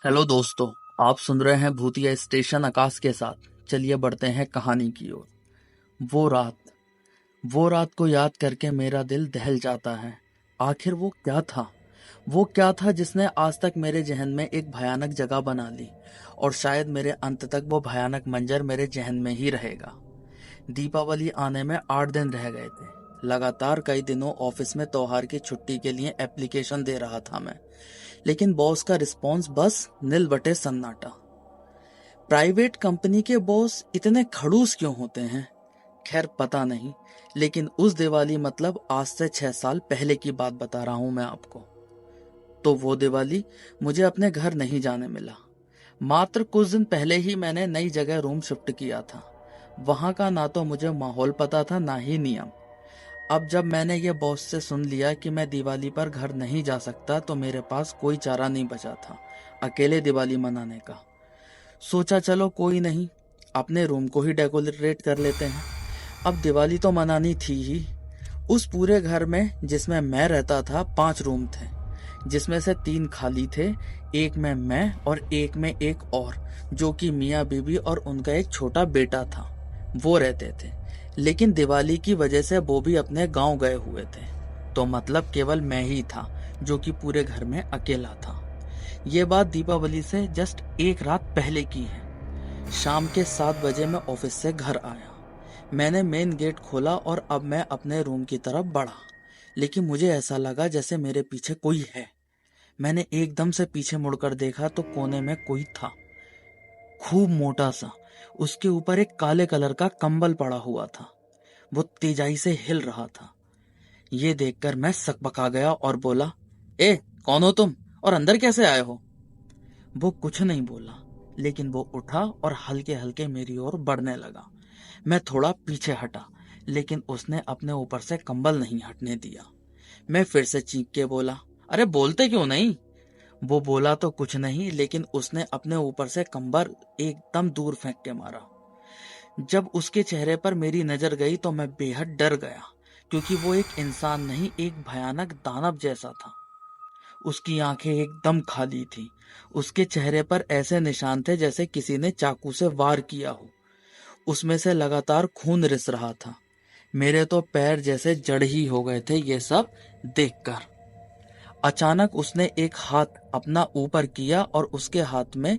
Hello दोस्तों, आप सुन रहे हैं भूतिया स्टेशन आकाश के साथ। चलिए बढ़ते हैं कहानी की ओर। वो रात वो रात को याद करके मेरा दिल दहल जाता है। आखिर वो क्या था जिसने आज तक मेरे जहन में एक भयानक जगह बना ली, और शायद मेरे अंत तक वो भयानक मंजर मेरे जहन में ही रहेगा। दीपावली आने में 8 दिन रह गए थे। लगातार कई दिनों ऑफिस में त्योहार की छुट्टी के लिए एप्लीकेशन दे रहा था मैं, लेकिन बॉस का रिस्पॉन्स बस नील बटे सन्नाटा। प्राइवेट कंपनी के बॉस इतने खड़ूस क्यों होते हैं? खैर पता नहीं, लेकिन उस दिवाली मतलब आज से 6 साल पहले की बात बता रहा हूं मैं आपको। तो वो दिवाली मुझे अपने घर नहीं जाने मिला। मात्र कुछ दिन पहले ही मैंने नई जगह रूम शिफ्ट किया था। वहां का ना तो मुझे माहौल पता था, ना ही नियम। अब जब मैंने ये बॉस से सुन लिया कि मैं दिवाली पर घर नहीं जा सकता, तो मेरे पास कोई चारा नहीं बचा था अकेले दिवाली मनाने का। सोचा चलो कोई नहीं, अपने रूम को ही डेकोरेट कर लेते हैं। अब दिवाली तो मनानी थी ही। उस पूरे घर में जिसमें मैं रहता था 5 रूम थे, जिसमें से 3 खाली थे। एक में मैं और एक में एक और, जो कि मियाँ बीबी और उनका एक छोटा बेटा था, वो रहते थे। लेकिन दिवाली की वजह से वो भी अपने गांव गए हुए थे, तो मतलब केवल मैं ही था जो कि पूरे घर में अकेला था। ये बात दीपावली से जस्ट एक रात पहले की है। शाम के 7 बजे मैं ऑफिस से घर आया। मैंने मेन गेट खोला और अब मैं अपने रूम की तरफ बढ़ा, लेकिन मुझे ऐसा लगा जैसे मेरे पीछे कोई है। मैंने एकदम से पीछे मुड़कर देखा तो कोने में कोई था, खूब मोटा सा। उसके ऊपर एक काले कलर का कंबल पड़ा हुआ था। वो तेजाई से हिल रहा था। ये देखकर मैं सकपका गया और बोला, ए कौन हो तुम, और अंदर कैसे आए हो? वो कुछ नहीं बोला, लेकिन वो उठा और हल्के हल्के मेरी ओर बढ़ने लगा। मैं थोड़ा पीछे हटा, लेकिन उसने अपने ऊपर से कंबल नहीं हटने दिया। मैं फिर से चीख के बोला, अरे बोलते क्यों नहीं? वो बोला तो कुछ नहीं, लेकिन उसने अपने ऊपर से कंबल एकदम दूर फेंक के मारा। जब उसके चेहरे पर मेरी नजर गई तो मैं बेहद डर गया, क्योंकि वो एक इंसान नहीं, एक भयानक दानव जैसा था। उसकी आंखें एकदम खाली थी। उसके चेहरे पर ऐसे निशान थे जैसे किसी ने चाकू से वार किया हो। उसमें से लगातार खून रिस रहा था। मेरे तो पैर जैसे जड़ ही हो गए थे ये सब देखकर। अचानक उसने एक हाथ अपना ऊपर किया और उसके हाथ में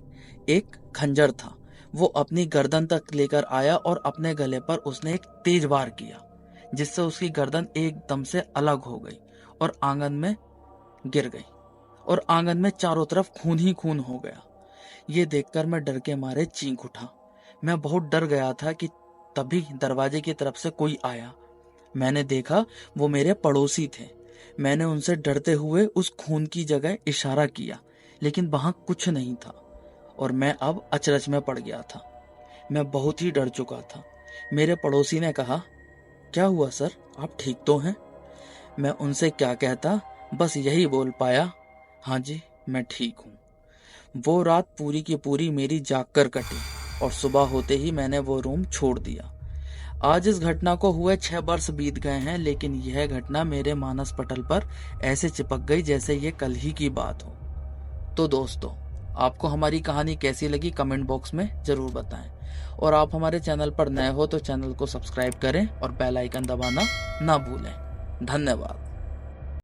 एक खंजर था। वो अपनी गर्दन तक लेकर आया और अपने गले पर उसने एक तेज वार किया, जिससे उसकी गर्दन एकदम से अलग हो गई और आंगन में गिर गई, और आंगन में चारों तरफ खून ही खून हो गया। ये देखकर मैं डर के मारे चीख उठा। मैं बहुत डर गया था कि तभी दरवाजे की तरफ से कोई आया। मैंने देखा वो मेरे पड़ोसी थे। मैंने उनसे डरते हुए उस खून की जगह इशारा किया, लेकिन वहां कुछ नहीं था, और मैं अब अचरज में पड़ गया था। मैं बहुत ही डर चुका था। मेरे पड़ोसी ने कहा, क्या हुआ सर, आप ठीक तो हैं? मैं उनसे क्या कहता, बस यही बोल पाया, हाँ जी मैं ठीक हूँ। वो रात पूरी की पूरी मेरी जाग कर कटी, और सुबह होते ही मैंने वो रूम छोड़ दिया। आज इस घटना को हुए 6 वर्ष बीत गए हैं, लेकिन यह घटना मेरे मानस पटल पर ऐसे चिपक गई जैसे ये कल ही की बात हो। तो दोस्तों, आपको हमारी कहानी कैसी लगी कमेंट बॉक्स में जरूर बताएं, और आप हमारे चैनल पर नए हो तो चैनल को सब्सक्राइब करें और बेल आइकन दबाना ना भूलें। धन्यवाद।